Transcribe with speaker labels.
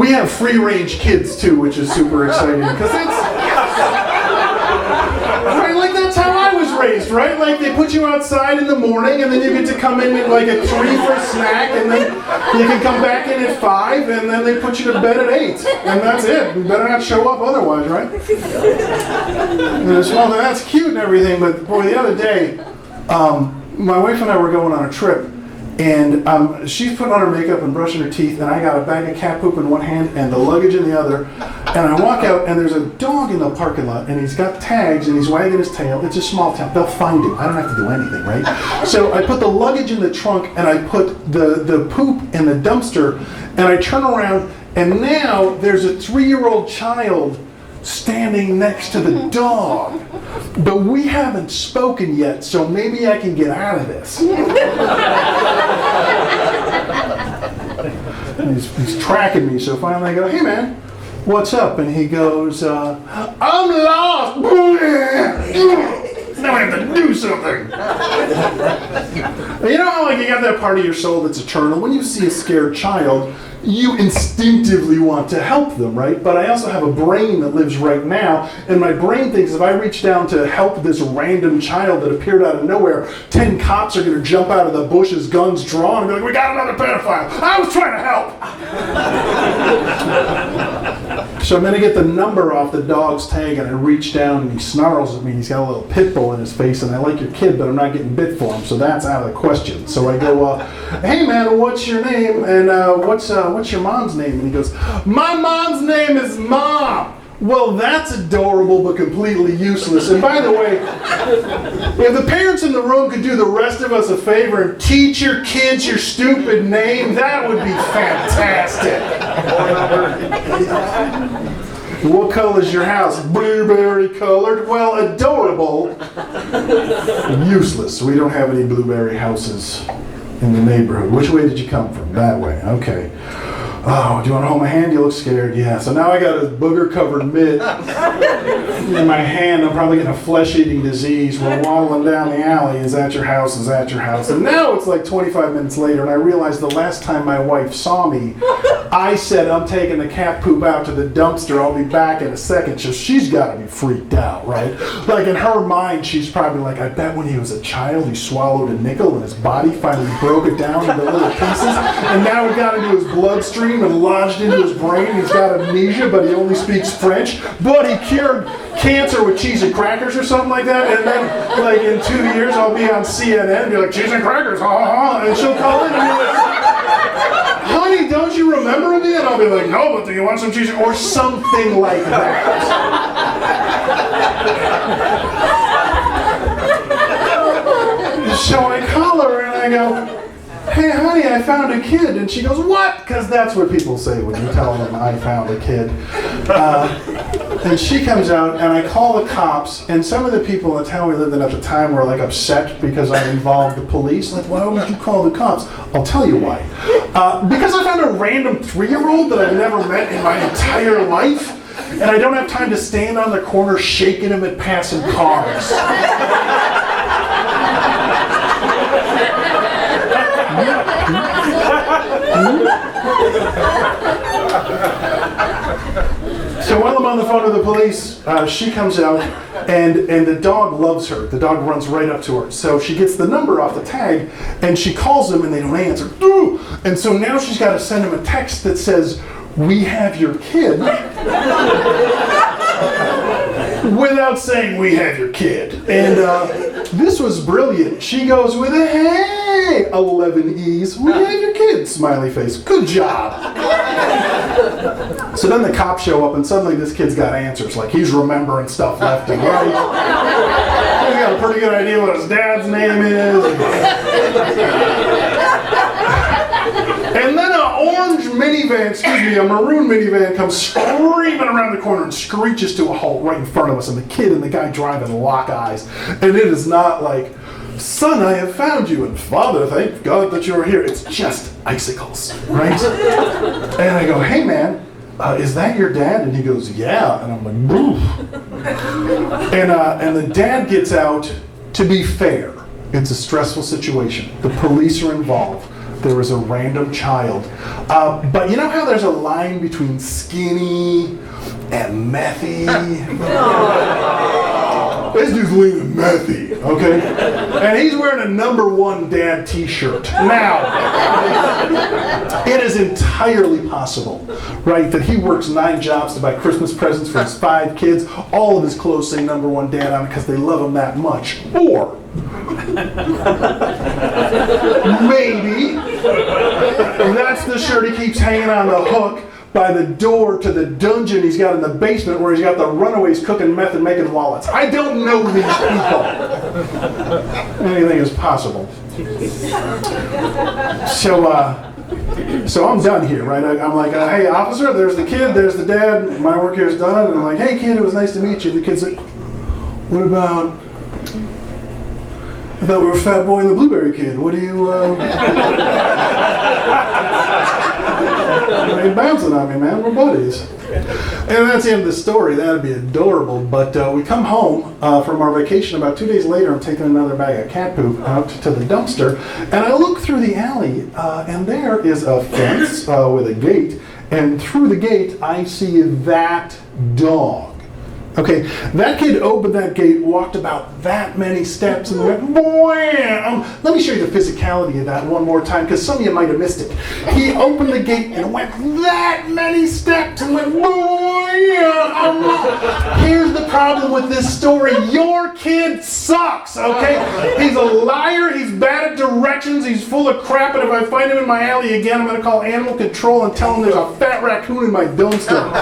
Speaker 1: We have free-range kids too, which is super exciting because right, like that's how I was raised, right? Like they put you outside in the morning, and then you get to come in at like at 3 for a snack, and then you can come back in at 5, and then they put you to bed at 8, and that's it. You better not show up otherwise, right? Well, that's cute and everything, but boy, the other day, my wife and I were going on a trip. And she's putting on her makeup and brushing her teeth, and I got a bag of cat poop in one hand and the luggage in the other. And I walk out, and there's a dog in the parking lot, and he's got tags, and he's wagging his tail. It's a small town. They'll find him. I don't have to do anything, right? So I put the luggage in the trunk, and I put the poop in the dumpster, and I turn around, and now there's a 3-year-old child standing next to the dog. But we haven't spoken yet, so maybe I can get out of this. He's tracking me, so finally I go, hey man, what's up? And he goes, I'm lost. Now I have to do something. You know how like you got that part of your soul that's eternal? When you see a scared child, you instinctively want to help them, right? But I also have a brain that lives right now, and my brain thinks if I reach down to help this random child that appeared out of nowhere, 10 cops are going to jump out of the bushes, guns drawn, and be like, we got another pedophile. I was trying to help. So I'm going to get the number off the dog's tag, and I reach down, and he snarls at me. He's got a little pit bull in his face, and I like your kid, but I'm not getting bit for him, so that's out of the question. So I go, hey man, what's your name, and what's your mom's name? And he goes, my mom's name is Mom. Well, that's adorable, but completely useless. And by the way, if the parents in the room could do the rest of us a favor and teach your kids your stupid name, that would be fantastic. What color is your house? Blueberry colored? Well, adorable. Useless. We don't have any blueberry houses in the neighborhood. Which way did you come from? That way. Okay. Oh, do you want to hold my hand? You look scared. Yeah. So now I got a booger-covered mitt in my hand. I'm probably getting a flesh-eating disease. We're waddling down the alley. Is that your house? Is that your house? And now it's like 25 minutes later, and I realized the last time my wife saw me, I said, I'm taking the cat poop out to the dumpster. I'll be back in a second. So she's got to be freaked out, right? Like in her mind, she's probably like, I bet when he was a child, he swallowed a nickel and his body finally broke it down into little pieces. And now it got into his bloodstream and lodged into his brain. He's got amnesia, but he only speaks French. But he cured cancer with cheese and crackers or something like that. And then, like in 2 years, I'll be on CNN and be like, cheese and crackers, ha ha ha. And she'll call in and be like, honey, don't you remember me? And I'll be like, no, but do you want some cheese? Or something like that. So I call her and I go, hey honey, I found a kid. And she goes, what? Because that's what people say when you tell them I found a kid. And she comes out and I call the cops, and some of the people in the town we lived in at the time were like upset because I involved the police. Like, why would you call the cops? I'll tell you why. Because I found a random 3-year-old that I've never met in my entire life, and I don't have time to stand on the corner shaking him at passing cars. So while I'm on the phone with the police, she comes out, and the dog loves her. The dog runs right up to her. So she gets the number off the tag, and she calls them, and they don't answer. Ooh! And so now she's got to send him a text that says, we have your kid, without saying we have your kid. And this was brilliant. She goes with a hey, 11 E's, we have your kid, smiley face. Good job. So then the cops show up, and suddenly this kid's got answers, like he's remembering stuff left and right. He's got a pretty good idea what his dad's name is. And then a maroon minivan comes screaming around the corner and screeches to a halt right in front of us, and the kid and the guy driving lock eyes. And it is not like, son, I have found you, and father, thank God that you're here. It's just icicles, right? And I go, hey man, is that your dad? And he goes, yeah. And I'm like, boo. And the dad gets out. To be fair, it's a stressful situation. The police are involved. there was a random child. But you know how there's a line between skinny and methy? This dude's leaning methy, okay? And he's wearing a number 1 dad t-shirt. Now, it is entirely possible, right, that he works 9 jobs to buy Christmas presents for his 5 kids. All of his clothes say number 1 dad on it because they love him that much. Or, maybe, that's the shirt he keeps hanging on the hook by the door to the dungeon he's got in the basement where he's got the runaways cooking meth and making wallets. I don't know these people. Anything is possible. So I'm done here, right? I'm like, hey, officer, there's the kid, there's the dad, my work here is done. And I'm like, hey, kid, it was nice to meet you. And the kid's like, what about, I thought we were Fat Boy and the Blueberry Kid. What do you, you ain't bouncing on me, man. We're buddies. And that's the end of the story. That'd be adorable. But we come home from our vacation. About 2 days later, I'm taking another bag of cat poop out to the dumpster. And I look through the alley, and there is a fence with a gate. And through the gate, I see that dog. Okay, that kid opened that gate, walked about that many steps, and went, wham! Let me show you the physicality of that one more time, because some of you might have missed it. He opened the gate and went that many steps and went, wham! Here's the problem with this story. Your kid sucks, okay? He's a liar, he's bad at directions, he's full of crap, and if I find him in my alley again, I'm going to call animal control and tell him there's a fat raccoon in my dumpster.